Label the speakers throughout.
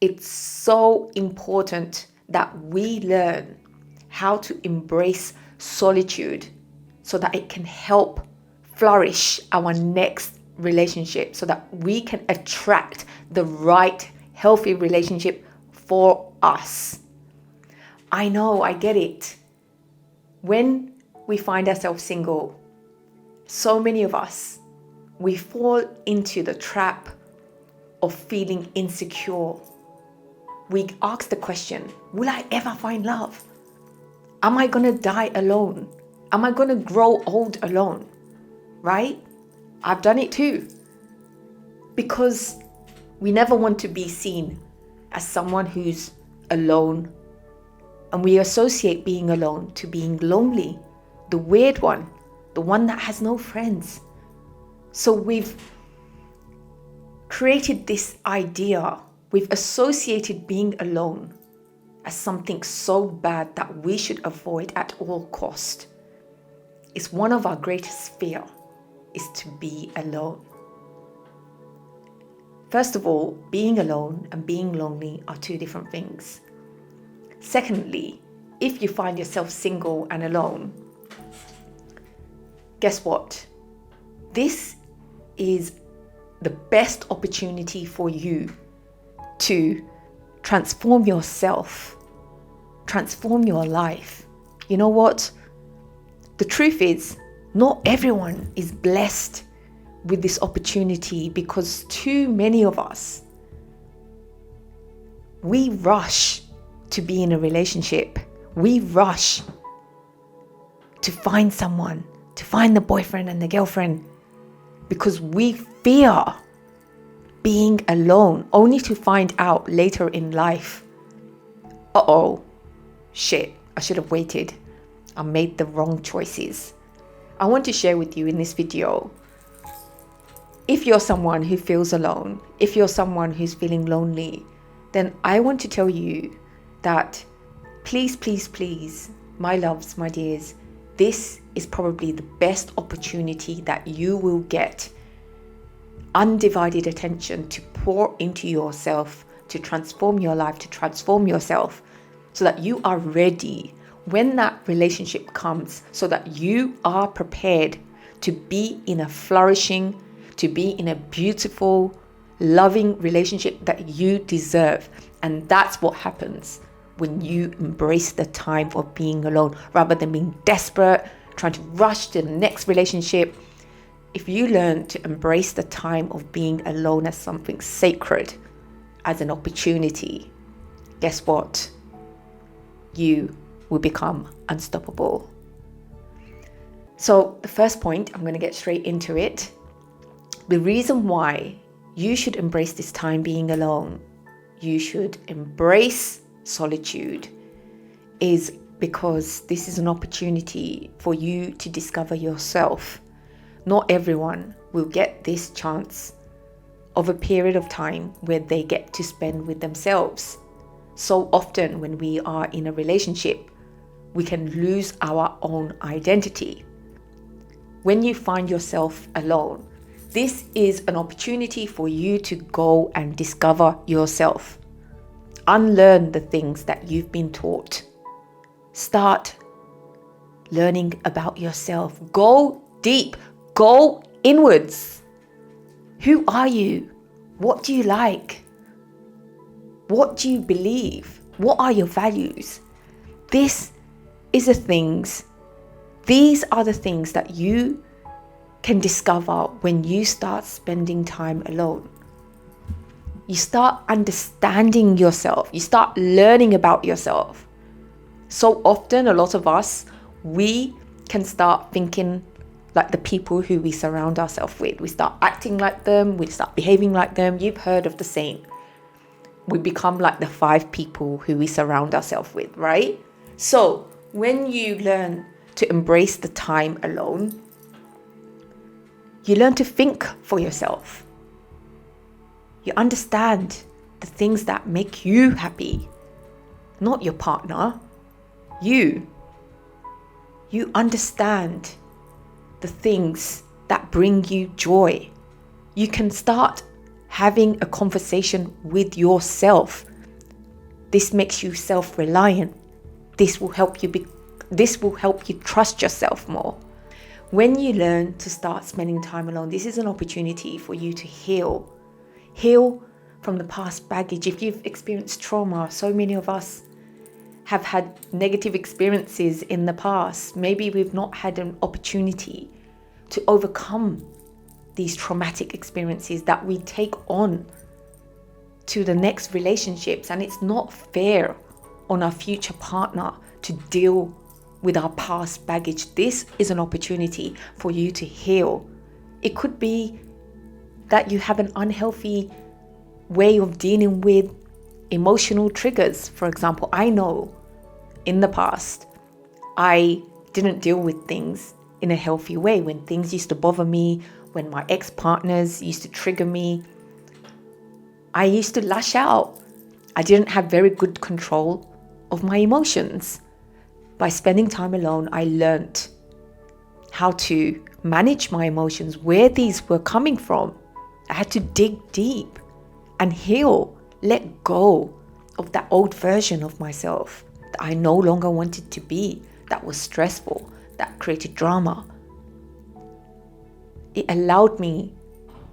Speaker 1: It's so important that we learn how to embrace solitude so that it can help flourish our next relationship, so that we can attract the right healthy relationship for us. I know, I get it. When we find ourselves single, so many of us, we fall into the trap of feeling insecure. We ask the question, will I ever find love? Am I going to die alone? Am I going to grow old alone? Right? I've done it too. Because we never want to be seen as someone who's alone. And we associate being alone to being lonely, the weird one, the one that has no friends. So we've created this idea, we've associated being alone as something so bad that we should avoid at all cost. It's one of our greatest fear, is to be alone. First of all, being alone and being lonely are two different things. Secondly, if you find yourself single and alone, guess what? This is the best opportunity for you to transform yourself, transform your life. You know what? The truth is, not everyone is blessed with this opportunity, because too many of us, we rush to be in a relationship. We rush to find someone, to find the boyfriend and the girlfriend, because we fear being alone, only to find out later in life, shit, I should have waited. I made the wrong choices. I want to share with you in this video, if you're someone who feels alone, if you're someone who's feeling lonely, then I want to tell you that please, please, please, my loves, my dears, this is probably the best opportunity that you will get. Undivided attention to pour into yourself, to transform your life, to transform yourself, so that you are ready when that relationship comes, so that you are prepared to be in a flourishing, to be in a beautiful, loving relationship that you deserve. And that's what happens when you embrace the time of being alone, rather than being desperate, trying to rush to the next relationship. If you learn to embrace the time of being alone as something sacred, as an opportunity, guess what? You will become unstoppable. So the first point, I'm going to get straight into it. The reason why you should embrace this time being alone, you should embrace solitude, is because this is an opportunity for you to discover yourself. Not everyone will get this chance of a period of time where they get to spend with themselves. So often when we are in a relationship, we can lose our own identity. When you find yourself alone, this is an opportunity for you to go and discover yourself. Unlearn the things that you've been taught. Start learning about yourself. Go deep. Go inwards. Who are you? What do you like? What do you believe? What are your values? These are the things that you can discover when you start spending time alone. You start understanding yourself. You start learning about yourself. So often, a lot of us, we can start thinking like the people who we surround ourselves with. We start acting like them. We start behaving like them. You've heard of the saying. We become like the 5 people who we surround ourselves with, right? So when you learn to embrace the time alone, you learn to think for yourself. You understand the things that make you happy, not your partner. You understand the things that bring you joy. You can start having a conversation with yourself This makes you self-reliant. This will help you trust yourself more. When you learn to start spending time alone, this is an opportunity for you to heal. Heal from the past baggage. If you've experienced trauma, so many of us have had negative experiences in the past. Maybe we've not had an opportunity to overcome these traumatic experiences that we take on to the next relationships. And it's not fair on our future partner to deal with our past baggage. This is an opportunity for you to heal. It could be that you have an unhealthy way of dealing with emotional triggers. For example, I know in the past, I didn't deal with things in a healthy way. When things used to bother me, when my ex-partners used to trigger me, I used to lash out. I didn't have very good control of my emotions. By spending time alone, I learned how to manage my emotions, where these were coming from. I had to dig deep and heal, let go of that old version of myself that I no longer wanted to be, that was stressful, that created drama. It allowed me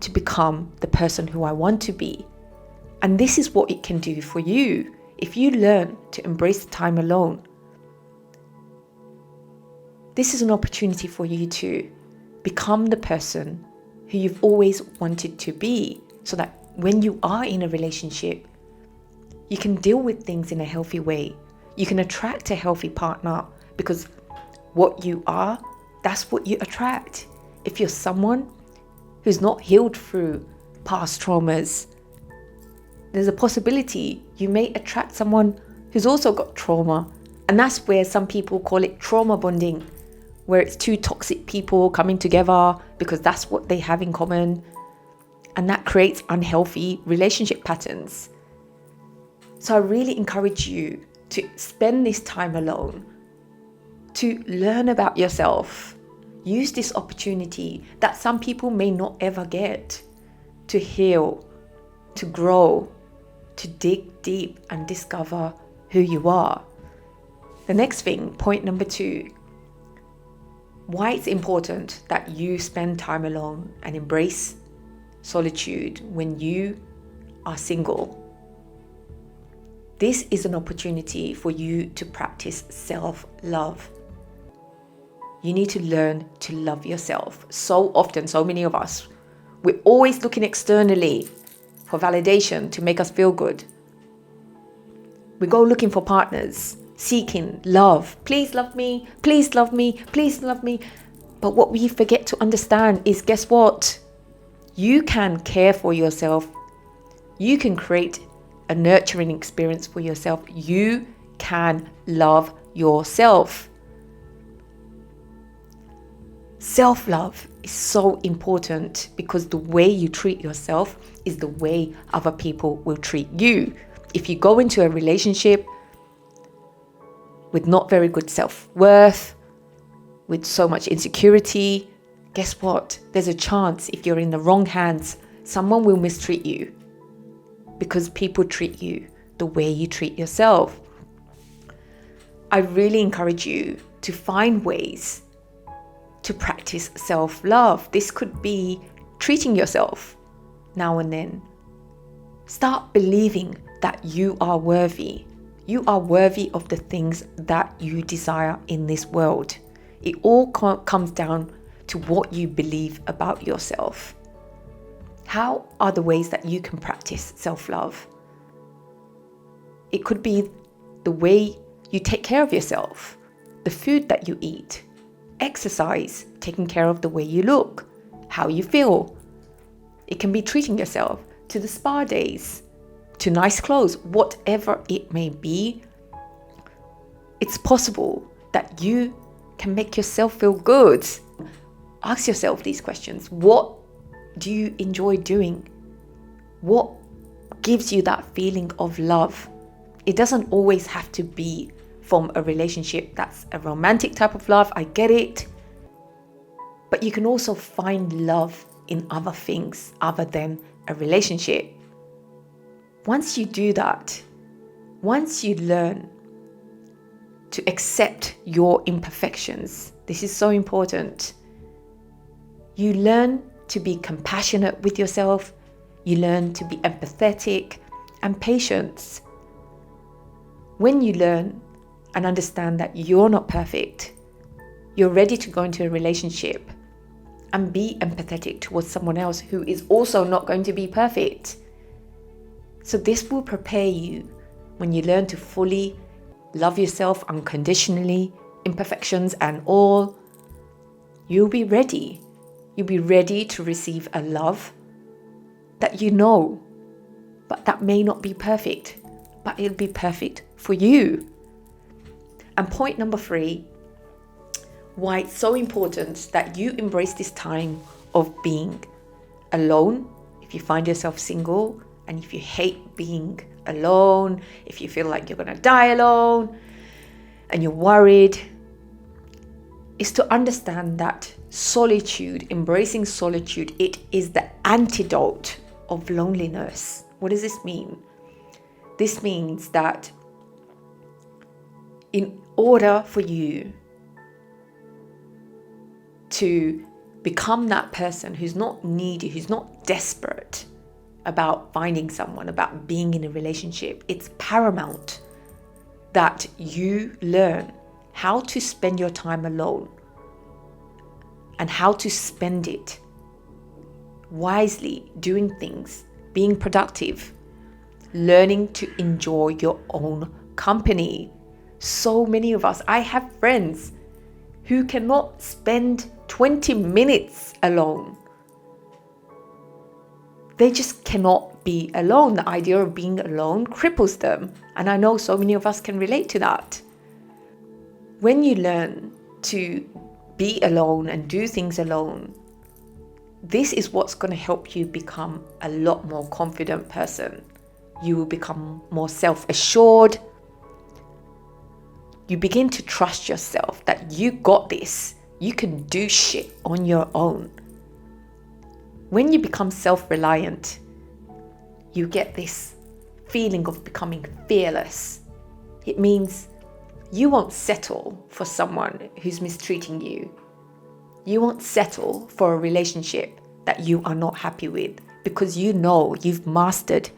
Speaker 1: to become the person who I want to be. And this is what it can do for you if you learn to embrace the time alone. This is an opportunity for you to become the person who you've always wanted to be, so that when you are in a relationship, you can deal with things in a healthy way. You can attract a healthy partner, because what you are, that's what you attract. If you're someone who's not healed through past traumas, there's a possibility you may attract someone who's also got trauma. And that's where some people call it trauma bonding, where it's two toxic people coming together because that's what they have in common. And that creates unhealthy relationship patterns. So I really encourage you to spend this time alone, to learn about yourself. Use this opportunity that some people may not ever get, to heal, to grow, to dig deep and discover who you are. The next thing, point number 2, why it's important that you spend time alone and embrace solitude when you are single. This is an opportunity for you to practice self-love. You need to learn to love yourself. So often, so many of us, we're always looking externally for validation to make us feel good. We go looking for partners, seeking love. Please love me, please love me, please love me. But what we forget to understand is, guess what? You can care for yourself. You can create a nurturing experience for yourself. You can love yourself. Self-love is so important, because the way you treat yourself is the way other people will treat you. If you go into a relationship with not very good self-worth, with so much insecurity, guess what? There's a chance, if you're in the wrong hands, someone will mistreat you, because people treat you the way you treat yourself. I really encourage you to find ways to practice self-love. This could be treating yourself now and then. Start believing that you are worthy. You are worthy of the things that you desire in this world. It all comes down to what you believe about yourself. How are the ways that you can practice self-love? It could be the way you take care of yourself, the food that you eat, exercise, taking care of the way you look, how you feel. It can be treating yourself to the spa days, to nice clothes, whatever it may be. It's possible that you can make yourself feel good. Ask yourself these questions. What do you enjoy doing? What gives you that feeling of love? It doesn't always have to be from a relationship that's a romantic type of love. I get it. But you can also find love in other things other than a relationship. Once you do that, Once you learn to accept your imperfections, this is so important. You learn to be compassionate with yourself. You learn to be empathetic and patient. When you learn and understand that you're not perfect, you're ready to go into a relationship and be empathetic towards someone else who is also not going to be perfect. So this will prepare you when you learn to fully love yourself unconditionally, imperfections and all. You'll be ready. You'll be ready to receive a love that you know, but that may not be perfect, but it'll be perfect for you. And point number 3, why it's so important that you embrace this time of being alone. If you find yourself single and if you hate being alone, if you feel like you're going to die alone and you're worried, is to understand that solitude, embracing solitude, it is the antidote of loneliness. What does this mean? This means that in order for you to become that person who's not needy, who's not desperate about finding someone, about being in a relationship, it's paramount that you learn how to spend your time alone and how to spend it wisely, doing things, being productive, learning to enjoy your own company. So many of us, I have friends who cannot spend 20 minutes alone. They just cannot be alone. The idea of being alone cripples them. And I know so many of us can relate to that. When you learn to be alone and do things alone, this is what's going to help you become a lot more confident person. You will become more self-assured. You begin to trust yourself that you got this. You can do shit on your own. When you become self-reliant, you get this feeling of becoming fearless. It means you won't settle for someone who's mistreating you. You won't settle for a relationship that you are not happy with because you know you've mastered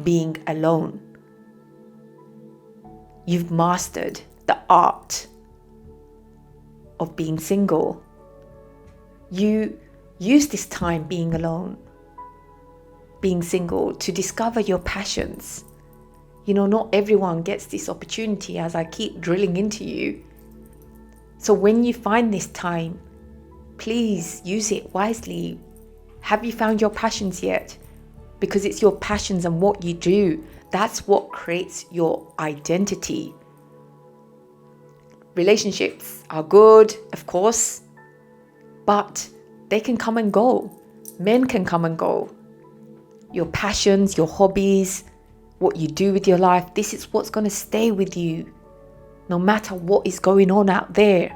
Speaker 1: being alone. You've mastered the art of being single. You use this time being alone, being single, to discover your passions. You know, not everyone gets this opportunity, as I keep drilling into you. So when you find this time, please use it wisely. Have you found your passions yet? Because it's your passions and what you do. That's what creates your identity. Relationships are good, of course, but they can come and go. Men can come and go. Your passions, your hobbies, what you do with your life, this is what's going to stay with you. No matter what is going on out there,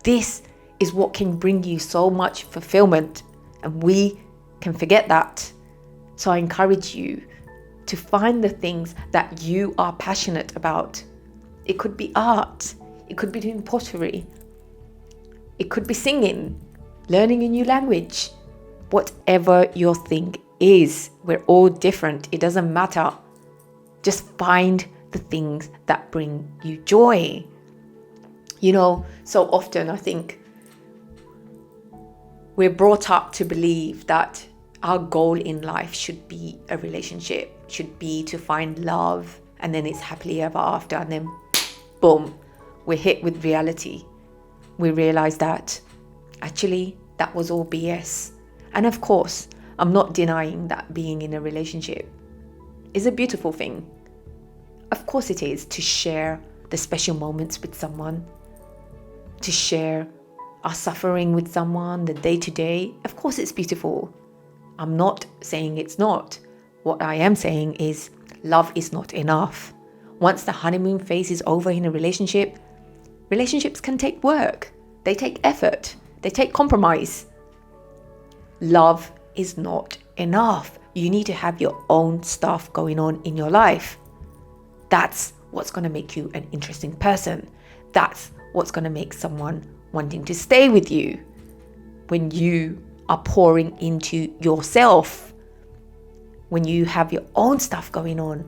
Speaker 1: this is what can bring you so much fulfillment. And we can forget that. So I encourage you to find the things that you are passionate about. It could be art. It could be doing pottery. It could be singing, learning a new language. Whatever your thing is, we're all different. It doesn't matter. Just find the things that bring you joy. You know, so often I think we're brought up to believe that our goal in life should be a relationship, should be to find love, and then it's happily ever after, and then boom, we're hit with reality. We realize that actually that was all BS. And of course, I'm not denying that being in a relationship is a beautiful thing. Of course it is, to share the special moments with someone, to share our suffering with someone, the day-to-day. Of course it's beautiful. I'm not saying it's not. What I am saying is love is not enough. Once the honeymoon phase is over in a relationship, relationships can take work. They take effort. They take compromise. Love is not enough. You need to have your own stuff going on in your life. That's what's going to make you an interesting person. That's what's going to make someone wanting to stay with you. When you are pouring into yourself, when you have your own stuff going on,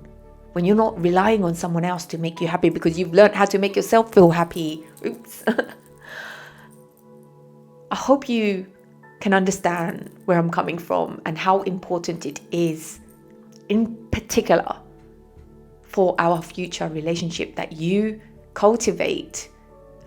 Speaker 1: when you're not relying on someone else to make you happy because you've learned how to make yourself feel happy. Oops. I hope you can understand where I'm coming from and how important it is, in particular, for our future relationship, that you cultivate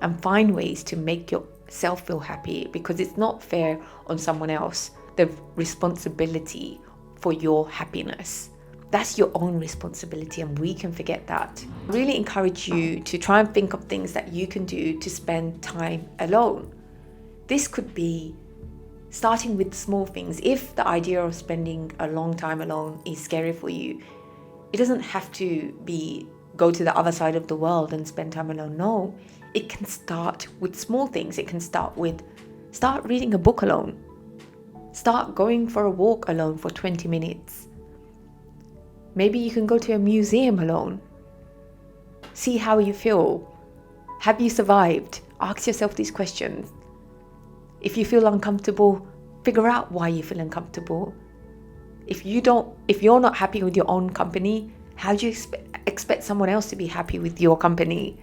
Speaker 1: and find ways to make yourself feel happy, because it's not fair on someone else, the responsibility for your happiness. That's your own responsibility, and we can forget that. I really encourage you to try and think of things that you can do to spend time alone. This could be starting with small things. If the idea of spending a long time alone is scary for you, it doesn't have to be go to the other side of the world and spend time alone. No, it can start with small things. It can start reading a book alone. Start going for a walk alone for 20 minutes. Maybe you can go to a museum alone. See how you feel. Have you survived? Ask yourself these questions. If you feel uncomfortable, figure out why you feel uncomfortable. If you're not happy with your own company, how do you expect someone else to be happy with your company?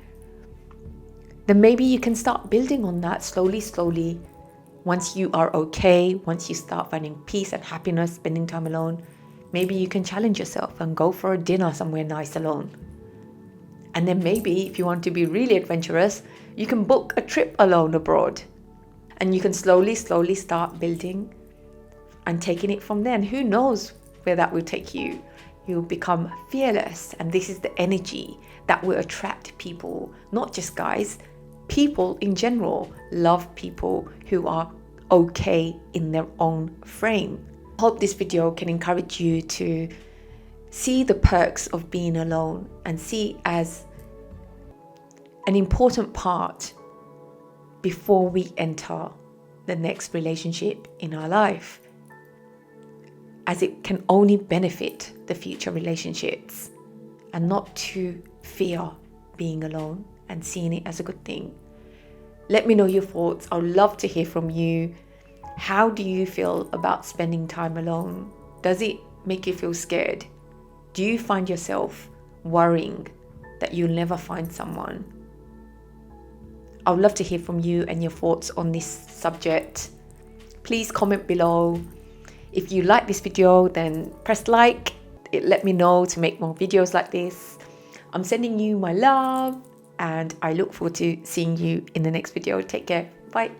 Speaker 1: Then maybe you can start building on that slowly. Once you are okay, once you start finding peace and happiness, spending time alone, maybe you can challenge yourself and go for a dinner somewhere nice alone. And then maybe if you want to be really adventurous, you can book a trip alone abroad. And you can slowly start building and taking it from there. And who knows where that will take you. You'll become fearless. And this is the energy that will attract people, not just guys. People in general love people who are okay in their own frame. I hope this video can encourage you to see the perks of being alone and see as an important part before we enter the next relationship in our life, as it can only benefit the future relationships, and not to fear being alone and seeing it as a good thing. Let me know your thoughts. I would love to hear from you. How do you feel about spending time alone? Does it make you feel scared? Do you find yourself worrying that you'll never find someone? I would love to hear from you and your thoughts on this subject. Please comment below. If you like this video, then press like. It let me know to make more videos like this. I'm sending you my love, and I look forward to seeing you in the next video. Take care. Bye.